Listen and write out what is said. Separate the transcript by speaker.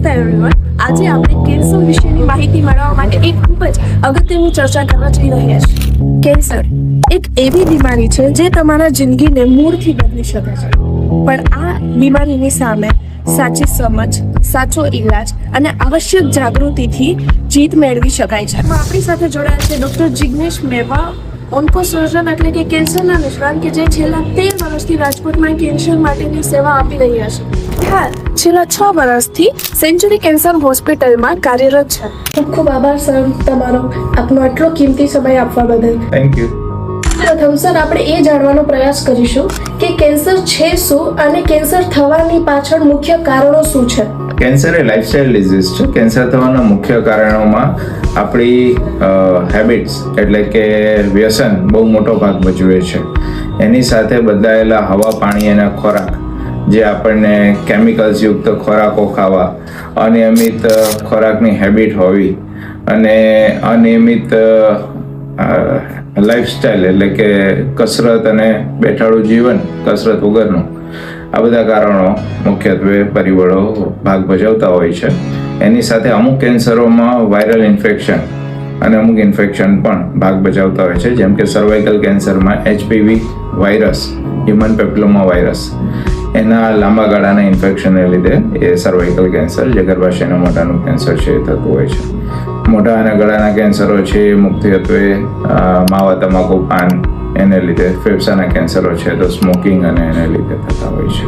Speaker 1: નમસ્તે એવરીવન. આજે આપણે કેન્સર વિશેની માહિતી મેળવવા માટે એક ખૂબ જ અગત્યની ચર્ચા કરવા જઈ રહ્યા છીએ. કેન્સર એક એવી બીમારી છે જે તમારા જિંદગીને મૂળથી બદલી શકે છે. પણ આ બીમારીની સામે સાચી સમજ, સાચો ઈલાજ અને આવશ્યક જાગૃતિથી જીત મેળવી શકાય છે. આપણી સાથે જોડાયા છે ડોક્ટર જિગ્નેશ મેવા, ઓન્કોસર્જન એટલે કે કેન્સરના નિષ્ણાત કે જે છેલ્લા 13 વર્ષથી રાજકોટમાં કેન્સર માટેની સેવા આપી રહ્યા છે. હાલ છેલ્લા 6 વર્ષથી સેન્ચુરી કેન્સર હોસ્પિટલમાં કાર્યરત છે. ખૂબ ખૂબ આભાર સર તમારો, આપનો આટલો કિંમતી સમય આપવા બદલ.
Speaker 2: Thank you.
Speaker 1: પ્રથમ સર આપણે એ જાણવાનો પ્રયાસ કરીશું કે કેન્સર છે શું અને કેન્સર થવાની પાછળ મુખ્ય કારણો શું છે.
Speaker 2: કેન્સર એ લાઇફસ્ટાઇલ ડિઝીઝ છે. કેન્સર થવાના મુખ્ય કારણોમાં આપણી હેબિટ્સ એટલે કે વ્યસન બહુ મોટો ભાગ ભજવે છે. એની સાથે બદલાયેલા હવા, પાણી અને ખોરાક, જે આપણને કેમિકલ્સ યુક્ત ખોરાકો ખાવા, અનિયમિત ખોરાકની હેબિટ હોવી અને અનિયમિત લાઈફસ્ટાઈલ એટલે કે કસરત અને બેઠાડું જીવન, કસરત વગરનું, આ બધા કારણો મુખ્યત્વે પરિબળો ભાગ ભજવતા હોય છે. એની સાથે અમુક કેન્સરોમાં વાયરલ ઇન્ફેક્શન અને અમુક ઇન્ફેક્શન પણ ભાગ ભજવતા હોય છે. જેમ કે સર્વાઇકલ કેન્સરમાં HPV virus, human papilloma virus, એના લાંબા ગાળાના ઇન્ફેક્શનને લીધે એ સર્વાઇકલ કેન્સર, જે ગર્ભાશયના મોઢાનું કેન્સર છે, એ થતું હોય છે. મોઢા અને ગળાના કેન્સરો છે એ મુખ્યત્વે માવા, તમાકુ, પાન, એને લીધે. ફેફસાના કેન્સરો છે તો સ્મોકિંગ અને એને લીધે થતા હોય છે.